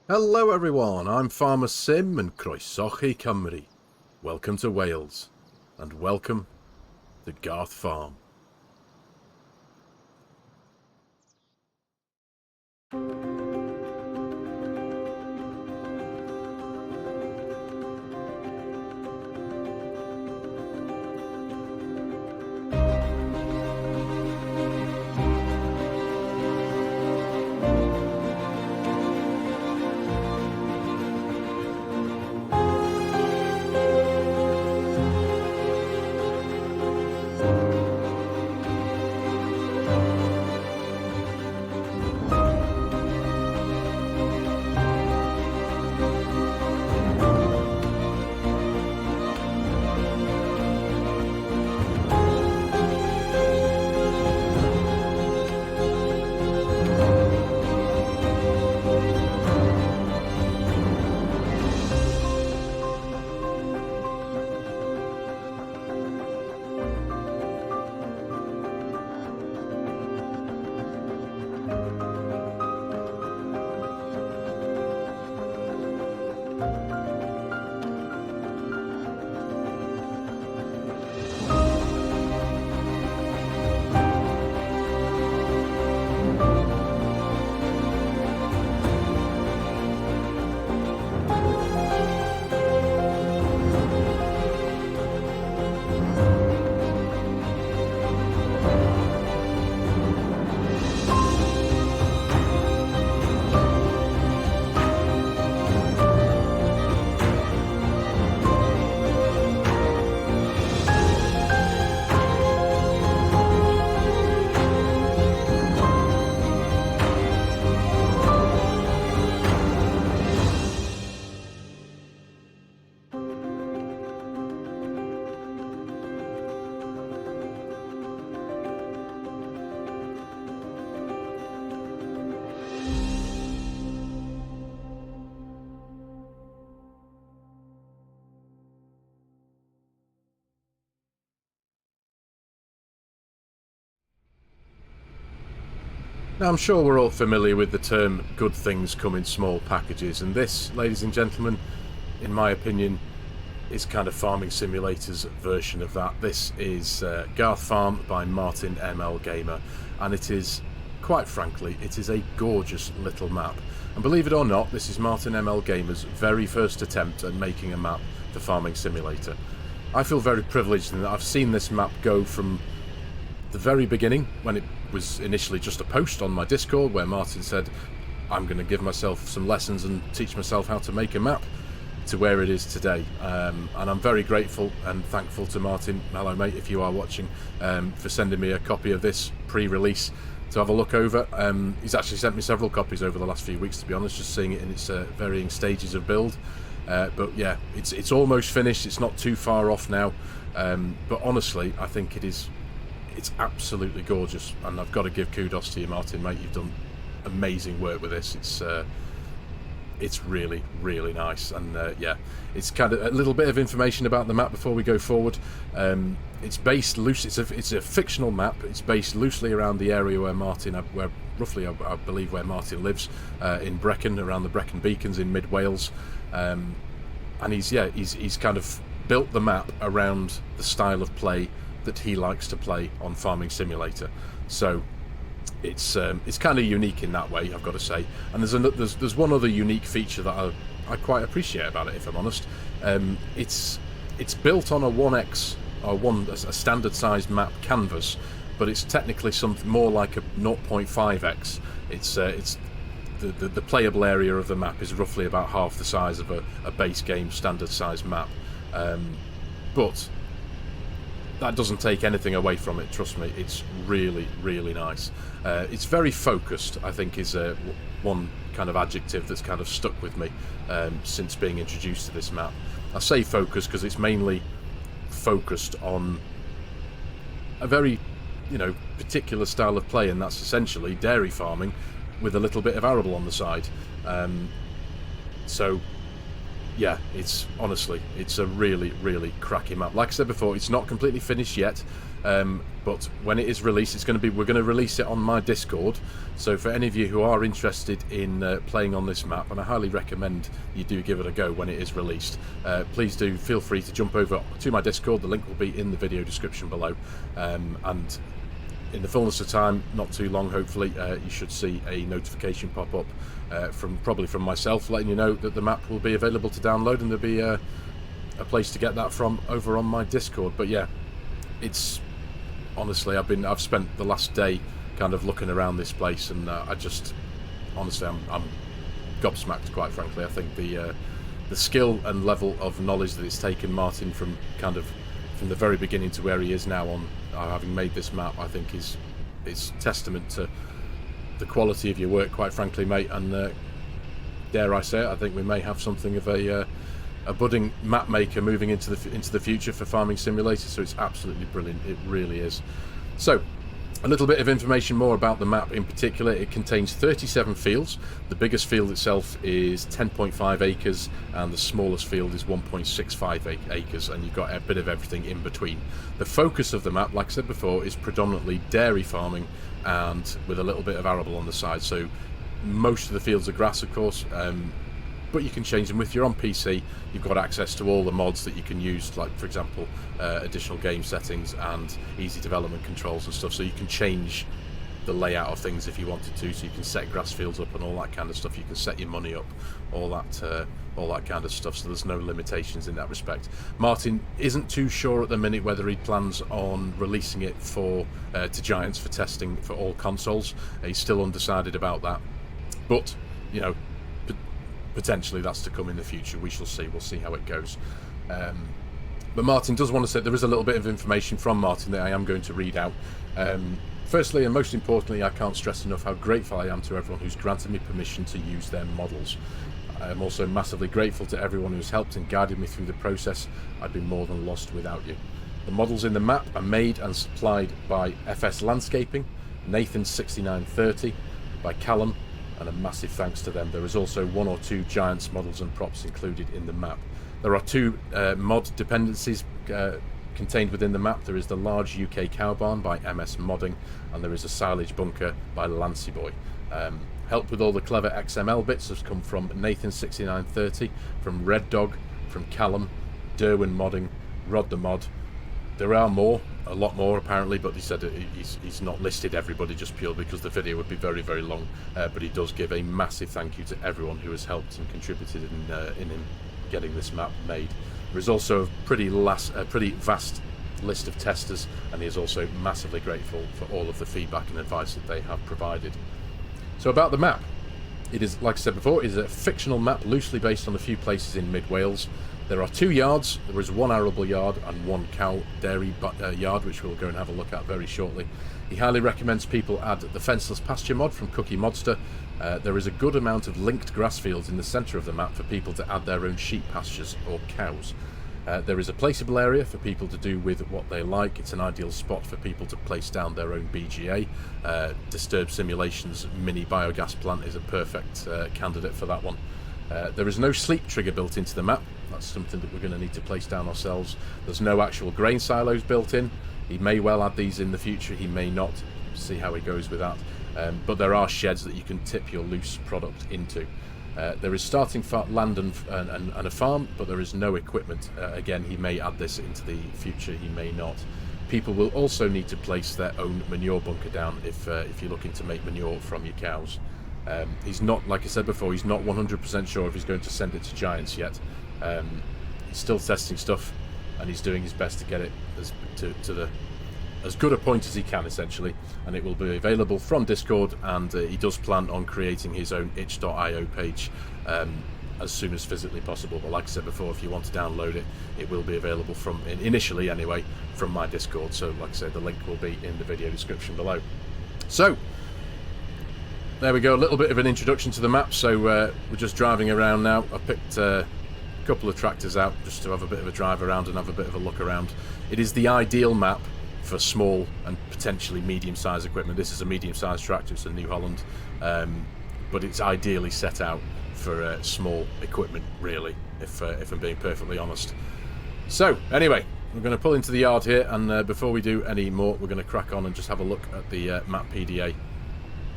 Hello everyone, I'm FARMERSIM and Croesoch i Cymru. Welcome to Wales, and welcome to Garth Farm. Now, I'm sure we're all familiar with the term good things come in small packages, and this, ladies and gentlemen, in my opinion, is kind of Farming Simulator's version of that. This is Garth Farm by MartinMLGAMER, and it is, quite frankly, it is a gorgeous little map. And believe it or not, this is MartinMLGAMER's very first attempt at making a map for Farming Simulator. I feel very privileged in that I've seen this map go from the very beginning, when it was initially just a post on my Discord where Martin said, I'm going to give myself some lessons and teach myself how to make a map, to where it is today. And I'm very grateful and thankful to Martin, hello mate if you are watching, for sending me a copy of this pre-release to have a look over. He's actually sent me several copies over the last few weeks, to be honest, just seeing it in its varying stages of build. But yeah, it's almost finished, it's not too far off now, but honestly I think it's absolutely gorgeous, and I've got to give kudos to you, Martin, mate. You've done amazing work with this. It's really, really nice, and yeah, it's kind of a little bit of information about the map before we go forward. It's based loose. It's a fictional map. It's based loosely around the area where roughly I believe where Martin lives, in Brecon, around the Brecon Beacons in mid Wales, and he's kind of built the map around the style of play that he likes to play on Farming Simulator. So it's kind of unique in that way, I've got to say. And there's one other unique feature that I quite appreciate about it, if I'm honest. It's built on a 1x or a standard sized map canvas, but it's technically something more like a 0.5x. It's the playable area of the map is roughly about half the size of a base game standard sized map, but that doesn't take anything away from it, trust me. It's really, really nice. It's very focused, I think, is one kind of adjective that's kind of stuck with me since being introduced to this map. I say focused because it's mainly focused on a very, particular style of play, and that's essentially dairy farming with a little bit of arable on the side. So yeah, it's honestly, it's a really, really cracking map. Like I said before, it's not completely finished yet. But when it is released, we're going to release it on my Discord. So for any of you who are interested in playing on this map, and I highly recommend you do give it a go when it is released, please do feel free to jump over to my Discord. The link will be in the video description below, and in the fullness of time, not too long hopefully, you should see a notification pop up probably from myself, letting you know that the map will be available to download, and there'll be a place to get that from over on my Discord. But yeah, it's honestly, I've spent the last day kind of looking around this place, and honestly I'm gobsmacked, quite frankly. I think the skill and level of knowledge that it's taken Martin from the very beginning to where he is now on having made this map, I think is testament to the quality of your work, quite frankly, mate. And dare I say it, I think we may have something of a budding map maker moving into the future for Farming Simulator. So it's absolutely brilliant, it really is. So a little bit of information more about the map in particular. It contains 37 fields. The biggest field itself is 10.5 acres, and the smallest field is 1.65 acres, and you've got a bit of everything in between. The focus of the map, like I said before, is predominantly dairy farming, and with a little bit of arable on the side. So most of the fields are grass, of course, but you can change them. If you're on PC, you've got access to all the mods that you can use, like for example additional game settings and easy development controls and stuff, so you can change the layout of things if you wanted to. So you can set grass fields up and all that kind of stuff. You can set your money up, all that kind of stuff. So there's no limitations in that respect. Martin isn't too sure at the minute whether he plans on releasing it to Giants for testing for all consoles. He's still undecided about that, but you know, potentially that's to come in the future. We shall see. We'll see how it goes. But Martin does want to say there is a little bit of information from Martin that I am going to read out. Firstly, and most importantly, I can't stress enough how grateful I am to everyone who's granted me permission to use their models. I am also massively grateful to everyone who's helped and guided me through the process. I'd be more than lost without you. The models in the map are made and supplied by FS Landscaping, Nathan 6930, by Callum, and a massive thanks to them. There is also 1 or 2 Giants models and props included in the map. There are 2 mod dependencies contained within the map. There is the large UK cow barn by MS Modding, and there is a silage bunker by Lancy Boy. Help with all the clever XML bits has come from Nathan 6930, from Red Dog, from Callum, Derwin Modding, Rod the Mod. There are more, a lot more apparently, but he said he's not listed everybody just purely because the video would be very, very long. But he does give a massive thank you to everyone who has helped and contributed in him getting this map made. There is also a pretty vast list of testers, and he is also massively grateful for all of the feedback and advice that they have provided. So about the map, it is, like I said before, it is a fictional map loosely based on a few places in mid-Wales. There are 2 yards. There is 1 arable yard and 1 cow dairy yard, which we'll go and have a look at very shortly. He highly recommends people add the fenceless pasture mod from Cookie Modster. There is a good amount of linked grass fields in the centre of the map for people to add their own sheep pastures or cows. There is a placeable area for people to do with what they like. It's an ideal spot for people to place down their own BGA. Disturbed Simulations mini biogas plant is a perfect candidate for that one. There is no sleep trigger built into the map. That's something that we're going to need to place down ourselves. There's no actual grain silos built in. He may well add these in the future, he may not. See how he goes with that. But there are sheds that you can tip your loose product into. There is starting land and a farm, but there is no equipment. Again, he may add this into the future, he may not. People will also need to place their own manure bunker down if you're looking to make manure from your cows. He's not, like I said before, he's not 100% sure if he's going to send it to Giants yet. He's still testing stuff, and he's doing his best to get it as good a point as he can, essentially. And it will be available from Discord, and he does plan on creating his own itch.io page as soon as physically possible. But like I said before, if you want to download it, it will be available from, initially anyway, from my Discord. So like I said, the link will be in the video description below. So there we go, a little bit of an introduction to the map. So we're just driving around now. I picked a couple of tractors out just to have a bit of a drive around and have a bit of a look around. It is the ideal map for small and potentially medium-sized equipment. This is a medium-sized tractor, it's a New Holland, but it's ideally set out for small equipment, really, if I'm being perfectly honest. So anyway, we're going to pull into the yard here, and before we do any more, we're going to crack on and just have a look at the map PDA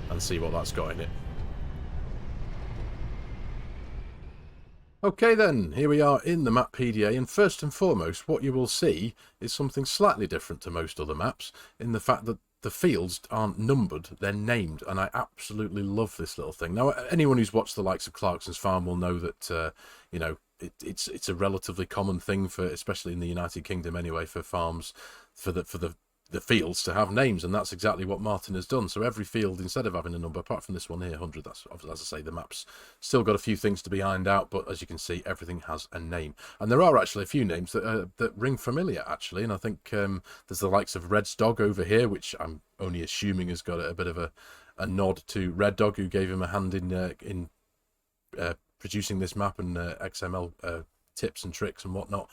and see what that's got in it. Okay then, here we are in the map PDA, and first and foremost what you will see is something slightly different to most other maps in the fact that the fields aren't numbered, they're named, and I absolutely love this little thing. Now, anyone who's watched the likes of Clarkson's Farm will know that, you know, it's a relatively common thing for, especially in the United Kingdom anyway, for farms, for the fields to have names, and that's exactly what Martin has done. So every field, instead of having a number, apart from this one here, 100, that's, as I say, the map's still got a few things to be ironed out, but as you can see, everything has a name. And there are actually a few names that ring familiar, actually, and I think there's the likes of Red's Dog over here, which I'm only assuming has got a bit of a nod to Red Dog, who gave him a hand in producing this map and XML tips and tricks and whatnot.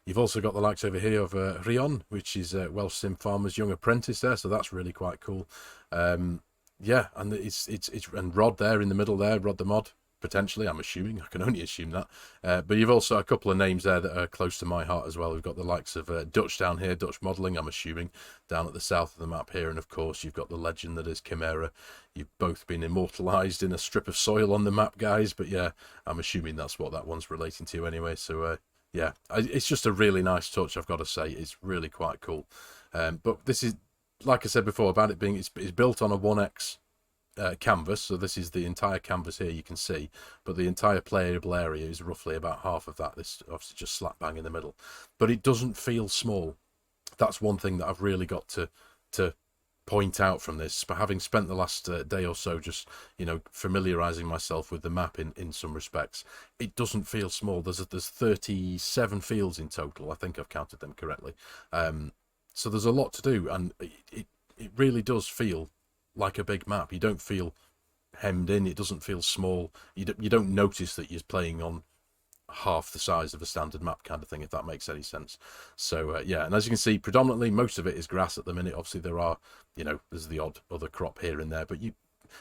You've also got the likes over here of Rion, which is Welsh Sim Farmer's young apprentice there, so that's really quite cool. Yeah, and it's and Rod there in the middle there, Rod the Mod, potentially, I'm assuming, I can only assume that. But you've also a couple of names there that are close to my heart as well. We've got the likes of Dutch down here, Dutch Modelling, I'm assuming, down at the south of the map here, and of course you've got the legend that is Chimera. You've both been immortalised in a strip of soil on the map, guys, but yeah, I'm assuming that's what that one's relating to anyway, so yeah, it's just a really nice touch, I've got to say. It's really quite cool. But this is, like I said before, about it being, it's built on a 1x canvas, so this is the entire canvas here, you can see, but the entire playable area is roughly about half of that. This obviously just slap bang in the middle, but it doesn't feel small. That's one thing that I've really got to point out from this, but having spent the last day or so just, you know, familiarizing myself with the map in some respects, it doesn't feel small. There's 37 fields in total, I think I've counted them correctly, so there's a lot to do, and it really does feel like a big map. You don't feel hemmed in, it doesn't feel small, you don't notice that you're playing on half the size of a standard map kind of thing, if that makes any sense. So yeah, and as you can see, predominantly most of it is grass at the minute. Obviously there are, you know, there's the odd other crop here and there, but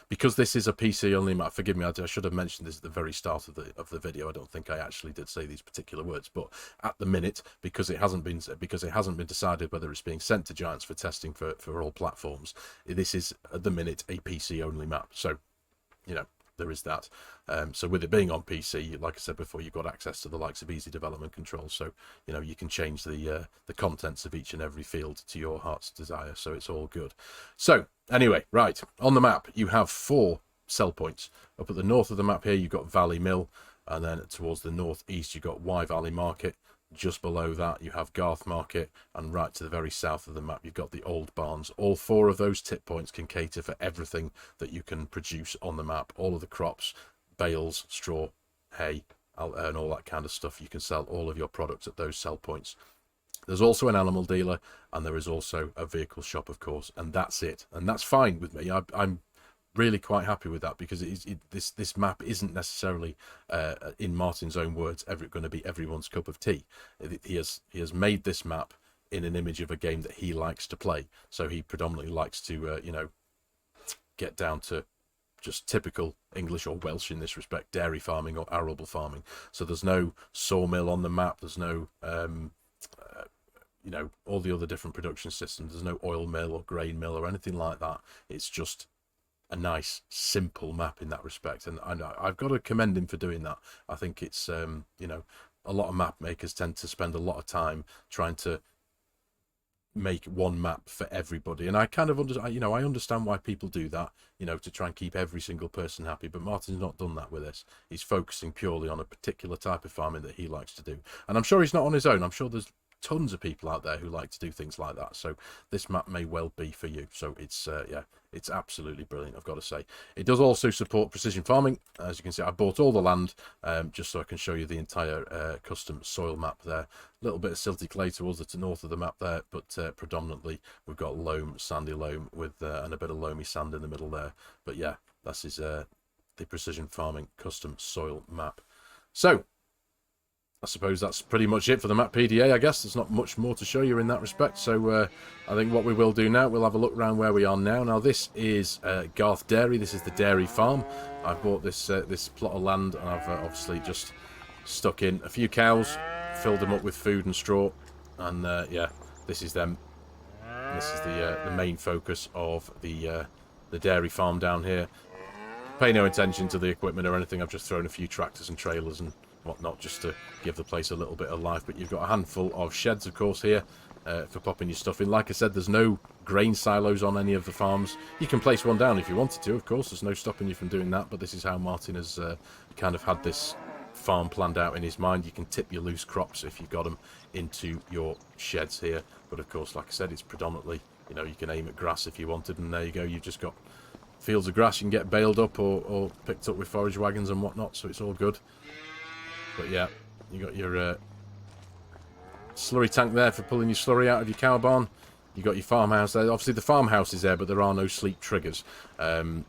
because this is a PC only map, forgive me, I should have mentioned this at the very start of the video. I don't think I actually did say these particular words, but at the minute, because it hasn't been decided whether it's being sent to Giants for testing for all platforms, this is at the minute a PC only map. So, you know, there is that. So with it being on PC, like I said before, you've got access to the likes of easy development controls, so you know you can change the contents of each and every field to your heart's desire, so it's all good. So anyway, right, on the map you have 4 sell points. Up at the north of the map here you've got Valley Mill, and then towards the northeast you've got Wye Valley Market. Just below that you have Garth Market, and right to the very south of the map you've got the Old Barns. All 4 of those tip points can cater for everything that you can produce on the map. All of the crops, bales, straw, hay, and all that kind of stuff. You can sell all of your products at those sell points. There's also an animal dealer, and there is also a vehicle shop, of course, and that's it. And that's fine with me. I'm really quite happy with that, because this map isn't necessarily, in Martin's own words, going to be everyone's cup of tea. He has made this map in an image of a game that he likes to play. So he predominantly likes to you know, get down to just typical English or Welsh in this respect, dairy farming or arable farming. So there's no sawmill on the map. There's no you know, all the other different production systems. There's no oil mill or grain mill or anything like that. It's just a nice simple map in that respect, and I've got to commend him for doing that. I think it's you know, a lot of map makers tend to spend a lot of time trying to make one map for everybody, and I kind of I understand why people do that, you know, to try and keep every single person happy, but Martin's not done that with this. He's focusing purely on a particular type of farming that he likes to do, and I'm sure he's not on his own. I'm sure there's tons of people out there who like to do things like that, so this map may well be for you. So it's yeah, it's absolutely brilliant, I've got to say. It does also support precision farming. As you can see, I bought all the land just so I can show you the entire custom soil map there. A little bit of silty clay towards the north of the map there, but predominantly we've got loam, sandy loam with and a bit of loamy sand in the middle there. But yeah, this is the precision farming custom soil map. So I suppose that's pretty much it for the map PDA. I guess there's not much more to show you in that respect. So I think what we will do now, we'll have a look around where we are now. Now this is Garth Dairy. This is the dairy farm. I bought this this plot of land, and I've obviously just stuck in a few cows, filled them up with food and straw, And yeah, this is them. This is the main focus of the dairy farm down here. Pay no attention to the equipment or anything. I've just thrown a few tractors and trailers and whatnot just to give the place a little bit of life. But you've got a handful of sheds, of course, here for popping your stuff in. Like I said, there's no grain silos on any of the farms. You can place one down if you wanted to, of course. There's no stopping you from doing that. But this is how Martin has kind of had this farm planned out in his mind. You can tip your loose crops if you've got them into your sheds here. But of course, like I said, it's predominantly, you know, you can aim at grass if you wanted, and there you go. You've just got fields of grass you can get baled up or picked up with forage wagons and whatnot, so it's all good. But yeah, you got your slurry tank there for pulling your slurry out of your cow barn. You got your farmhouse there. Obviously the farmhouse is there, but there are no sleep triggers.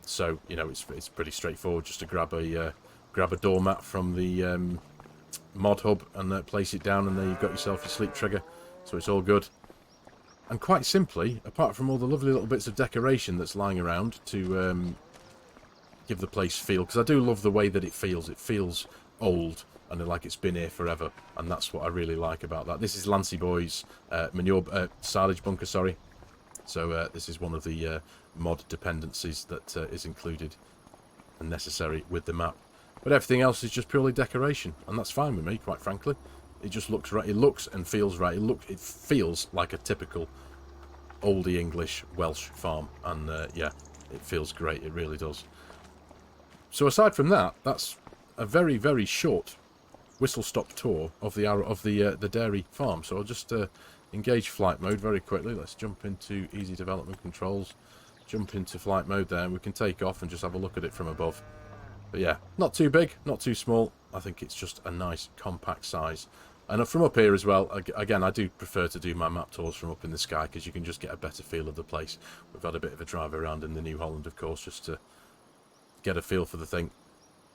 So you know it's pretty straightforward just to grab a doormat from the mod hub and place it down, and there you've got yourself your sleep trigger. So it's all good. And quite simply, apart from all the lovely little bits of decoration that's lying around to give the place feel, because I do love the way that it feels. It feels old and like it's been here forever, and that's what I really like about that. This is Lancy Boy's manure silage bunker, sorry. So this is one of the mod dependencies that is included and necessary with the map. But everything else is just purely decoration, and that's fine with me, quite frankly. It just looks right. It looks and feels right. It feels like a typical oldie English Welsh farm, and yeah, it feels great. It really does. So aside from that, that's a very, very short whistle-stop tour of the dairy farm. So I'll just engage flight mode very quickly. Let's jump into easy development controls. Jump into flight mode there, and we can take off and just have a look at it from above. But yeah, not too big, not too small. I think it's just a nice compact size. And from up here as well, again, I do prefer to do my map tours from up in the sky because you can just get a better feel of the place. We've had a bit of a drive around in the New Holland, of course, just to get a feel for the thing.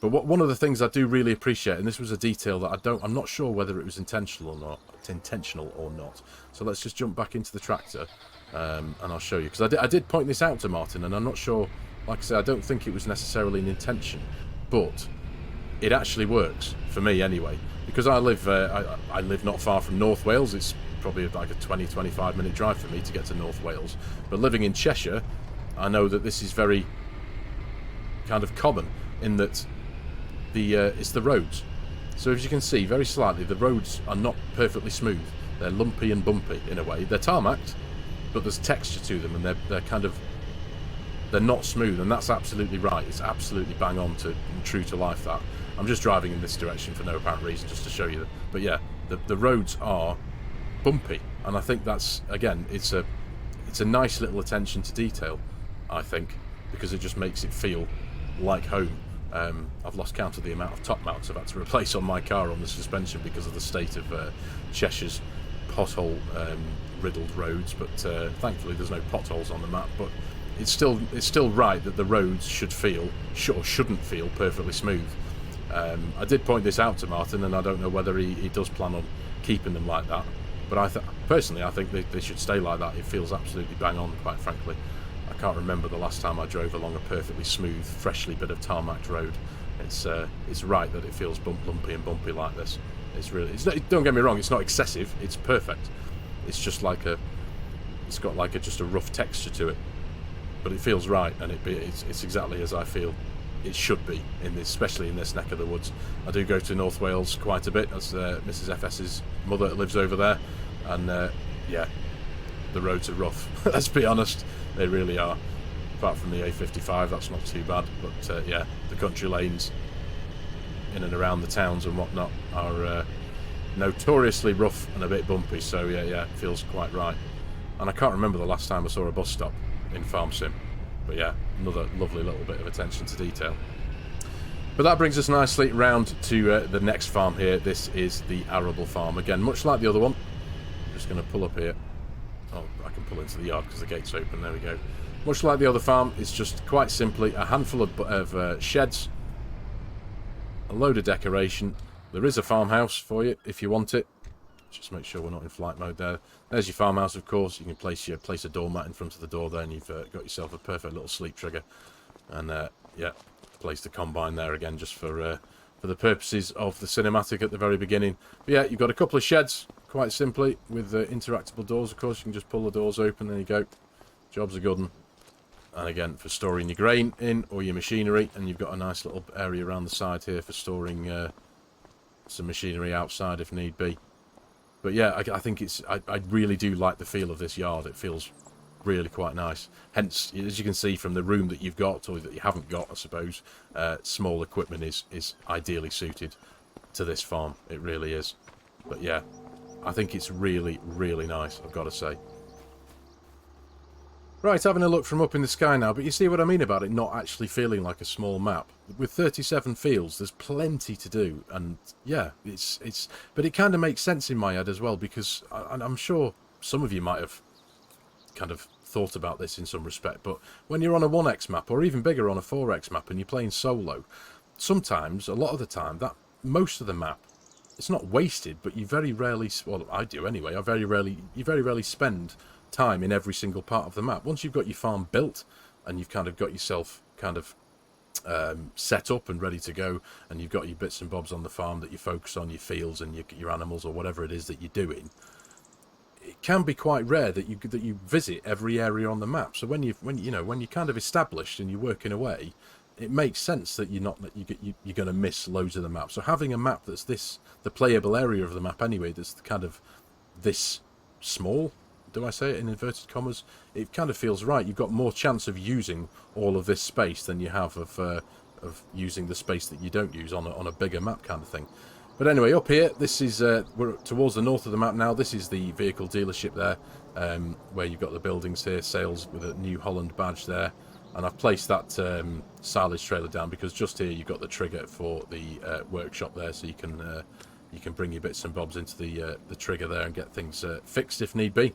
But one of the things I do really appreciate, and this was a detail that I'm not sure whether it was intentional or not. So let's just jump back into the tractor, and I'll show you, because I did point this out to Martin, and I'm not sure. Like I said, I don't think it was necessarily an intention, but it actually works for me anyway. Because I live not far from North Wales. It's probably like a 20-25 minute drive for me to get to North Wales. But living in Cheshire, I know that this is very kind of common in that it's the roads. So as you can see, very slightly, the roads are not perfectly smooth. They're lumpy and bumpy in a way. They're tarmacked, but there's texture to them, and they're not smooth, and that's absolutely right. It's absolutely bang on to and true to life, that. I'm just driving in this direction for no apparent reason, just to show you that. But yeah, the roads are bumpy, and I think that's, again, it's a nice little attention to detail, I think, because it just makes it feel like home. I've lost count of the amount of top mounts I've had to replace on my car on the suspension because of the state of Cheshire's pothole riddled roads, but thankfully there's no potholes on the map. But it's still right that the roads shouldn't feel perfectly smooth. I did point this out to Martin, and I don't know whether he does plan on keeping them like that, but personally I think they should stay like that. It feels absolutely bang on, quite frankly. I can't remember the last time I drove along a perfectly smooth, freshly bit of tarmacked road. It's right that it feels lumpy and bumpy like this. Don't get me wrong, it's not excessive, it's perfect. It's just like it's got just a rough texture to it, but it feels right, and it's exactly as I feel it should be, especially in this neck of the woods. I do go to North Wales quite a bit, as Mrs. FS's mother lives over there, and yeah, the roads are rough. Let's be honest, they really are. Apart from the A55, that's not too bad, but yeah, the country lanes in and around the towns and whatnot are notoriously rough and a bit bumpy, so yeah, it feels quite right. And I can't remember the last time I saw a bus stop in FARMERSIM. But yeah, another lovely little bit of attention to detail. But that brings us nicely round to the next farm here. This is the arable farm. Again, much like the other one. I'm just going to pull up here. Oh, I can pull into the yard because the gate's open. There we go. Much like the other farm, it's just quite simply a handful of sheds, a load of decoration. There is a farmhouse for you if you want it. Just make sure we're not in flight mode there. There's your farmhouse, of course. You can place a doormat in front of the door there, and you've got yourself a perfect little sleep trigger. And yeah, place the combine there again just for for the purposes of the cinematic at the very beginning. But yeah, you've got a couple of sheds, quite simply, with interactable doors. Of course, you can just pull the doors open. There you go. Job's a good one. And again, for storing your grain in or your machinery. And you've got a nice little area around the side here for storing some machinery outside if need be. But yeah, I think I really do like the feel of this yard. It feels really quite nice. Hence, as you can see from the room that you've got, or that you haven't got, I suppose, small equipment is ideally suited to this farm. It really is. But yeah, I think it's really, really nice, I've got to say. Right, having a look from up in the sky now, but you see what I mean about it not actually feeling like a small map. With 37 fields, there's plenty to do, and yeah, but it kind of makes sense in my head as well, because I'm sure some of you might have kind of thought about this in some respect, but when you're on a 1x map, or even bigger on a 4x map, and you're playing solo, sometimes, a lot of the time, that most of the map, it's not wasted, but you very rarely, well, I do anyway, you very rarely spend time in every single part of the map. Once you've got your farm built and you've kind of got yourself kind of set up and ready to go, and you've got your bits and bobs on the farm that you focus on, your fields and your animals or whatever it is that you're doing, it can be quite rare that you visit every area on the map. So when you're kind of established and you're working away, it makes sense that you're going to miss loads of the map. So having a map that's the playable area of the map anyway, that's kind of this small, do I say it in inverted commas? It kind of feels right. You've got more chance of using all of this space than you have of using the space that you don't use on a bigger map kind of thing. But anyway, up here, this is we're towards the north of the map now. This is the vehicle dealership there, where you've got the buildings here, sales with a New Holland badge there. And I've placed that silage trailer down because just here you've got the trigger for the workshop there, so you can bring your bits and bobs into the trigger there and get things fixed if need be.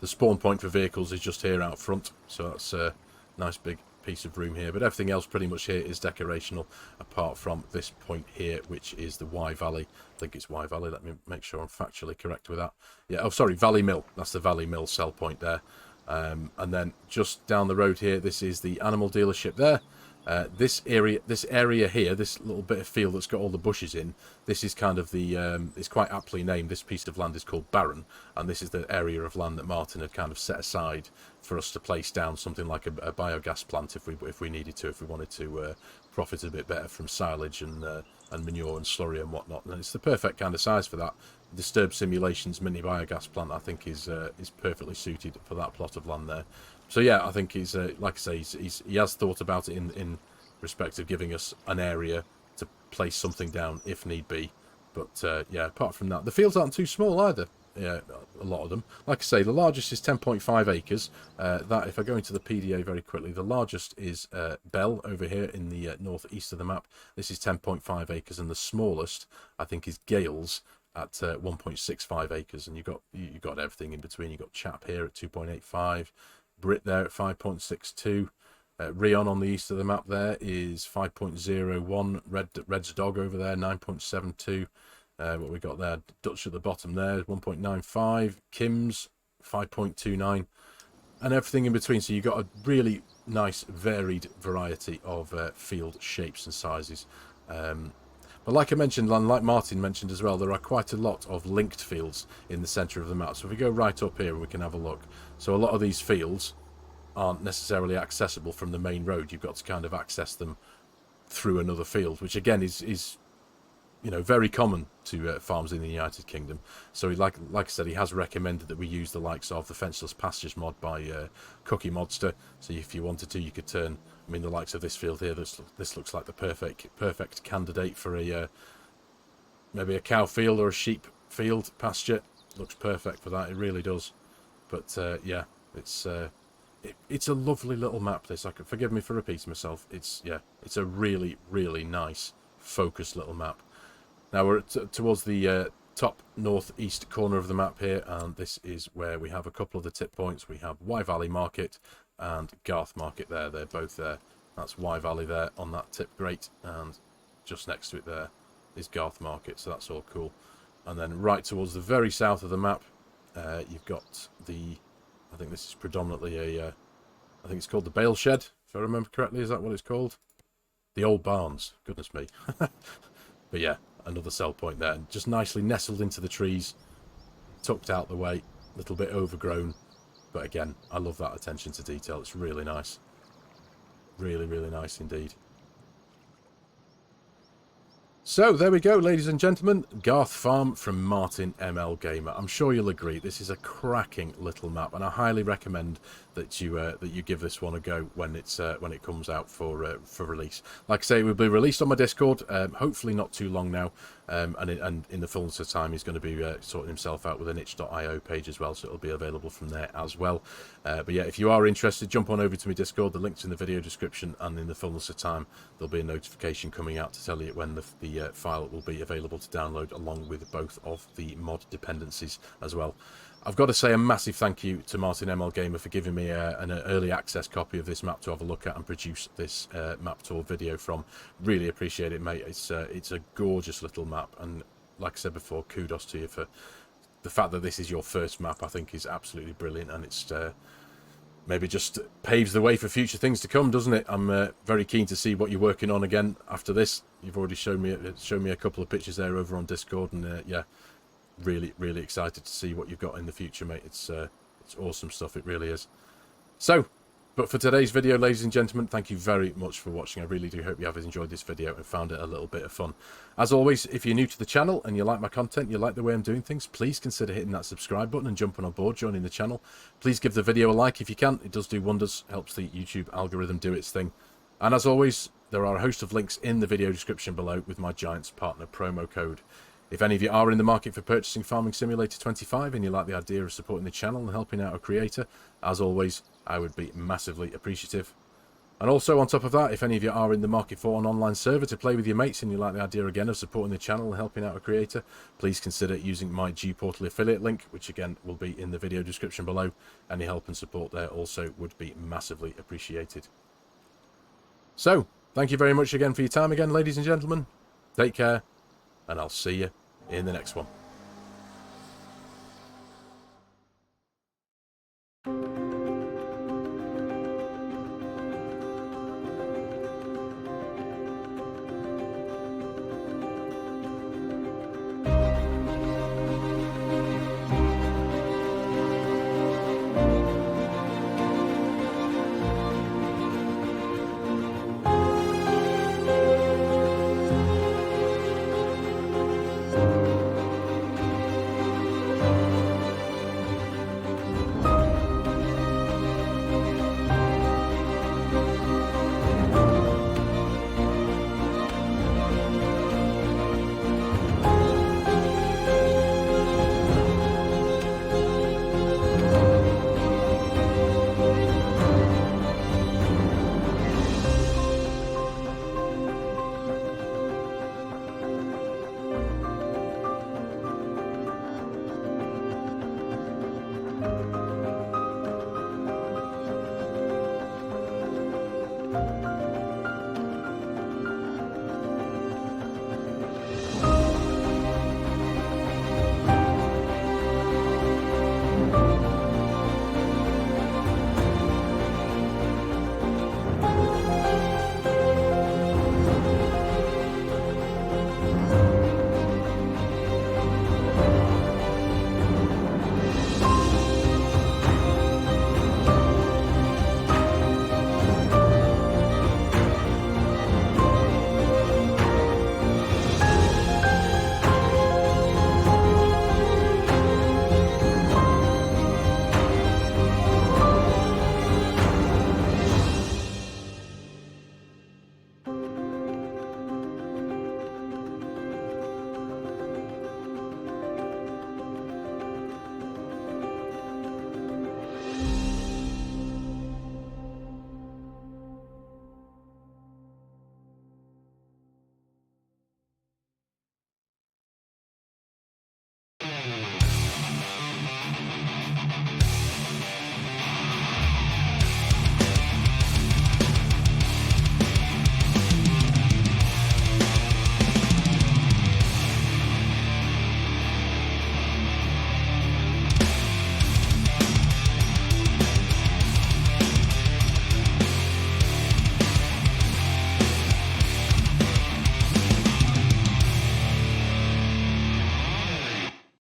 The spawn point for vehicles is just here out front, so that's a nice big piece of room here. But everything else pretty much here is decorational, apart from this point here, which is the Y Valley. I think it's Y Valley. Let me make sure I'm factually correct with that. Yeah, oh sorry, Valley Mill. That's the Valley Mill sell point there. And then just down the road here, this is the animal dealership there. This area here, this little bit of field that's got all the bushes in, this is kind of the, it's quite aptly named, this piece of land is called Barren, and this is the area of land that Martin had kind of set aside for us to place down something like a biogas plant if we needed to, if we wanted to profit a bit better from silage and manure and slurry and whatnot. And it's the perfect kind of size for that. Disturb Simulations mini biogas plant, I think, is perfectly suited for that plot of land there. So yeah, I think he's like I say, he has thought about it in respect of giving us an area to place something down if need be. But yeah, apart from that, the fields aren't too small either. Yeah, a lot of them. Like I say, the largest is 10.5 acres. That, if I go into the PDA very quickly, the largest is Bell over here in the northeast of the map. This is 10.5 acres, and the smallest, I think, is Gales at 1.65 acres. And you've got everything in between. You've got Chap here at 2.85. Brit there at 5.62. Rion on the east of the map there is 5.01. Red's Dog over there 9.72. What we got there, Dutch at the bottom there 1.95. Kim's 5.29, and everything in between. So you've got a really nice varied variety of field shapes and sizes. But like I mentioned, and like Martin mentioned as well, there are quite a lot of linked fields in the centre of the map. So if we go right up here, we can have a look. So a lot of these fields aren't necessarily accessible from the main road. You've got to kind of access them through another field, which again is very common to farms in the United Kingdom. So like I said, he has recommended that we use the likes of the Fenceless Pastures mod by Cookie Modster. So if you wanted to, you could turn, I mean, the likes of this field here, this looks like the perfect candidate for maybe a cow field or a sheep field pasture. Looks perfect for that, it really does. But yeah, it's a lovely little map, this. Forgive me for repeating myself. It's a really, really nice focused little map. Now we're towards the top northeast corner of the map here, and this is where we have a couple of the tip points. We have Y Valley Market and Garth Market there. They're both there. That's Y Valley there on that tip grate, and just next to it there is Garth Market, so that's all cool. And then right towards the very south of the map, you've got I think this is predominantly I think it's called the bale shed, if I remember correctly. Is that what it's called? The old barns, goodness me. But yeah, another sell point there. Just nicely nestled into the trees, tucked out the way, a little bit overgrown. But again, I love that attention to detail. It's really nice. Really, really nice indeed. So, there we go, ladies and gentlemen. Garth Farm from MartinMLGAMER. I'm sure you'll agree, this is a cracking little map, and I highly recommend that you give this one a go when it comes out for release. Like I say, it will be released on my Discord, hopefully not too long now, and in the fullness of time, he's going to be sorting himself out with an itch.io page as well, so it'll be available from there as well. But yeah, if you are interested, jump on over to my Discord. The link's in the video description, and in the fullness of time, there'll be a notification coming out to tell you when the file will be available to download, along with both of the mod dependencies as well. I've got to say a massive thank you to MartinMLGAMER for giving me an early access copy of this map to have a look at and produce this map tour video from. Really appreciate it, mate. It's a gorgeous little map, and like I said before, kudos to you for the fact that this is your first map. I think is absolutely brilliant, and it's maybe just paves the way for future things to come, doesn't it? I'm very keen to see what you're working on again after this. You've already shown me a couple of pictures there over on Discord, and yeah, really, really excited to see what you've got in the future, mate. It's awesome stuff, it really is. So, but for today's video, ladies and gentlemen, thank you very much for watching. I really do hope you have enjoyed this video and found it a little bit of fun. As always, if you're new to the channel and you like my content, you like the way I'm doing things, please consider hitting that subscribe button and jumping on board, joining the channel. Please give the video a like if you can. It does do wonders, helps the YouTube algorithm do its thing. And as always, there are a host of links in the video description below with my Giants Partner promo code. If any of you are in the market for purchasing Farming Simulator 25 and you like the idea of supporting the channel and helping out a creator, as always, I would be massively appreciative. And also, on top of that, if any of you are in the market for an online server to play with your mates and you like the idea again of supporting the channel and helping out a creator, please consider using my G-Portal affiliate link, which again will be in the video description below. Any help and support there also would be massively appreciated. So, thank you very much again for your time again, ladies and gentlemen. Take care, and I'll see you in the next one.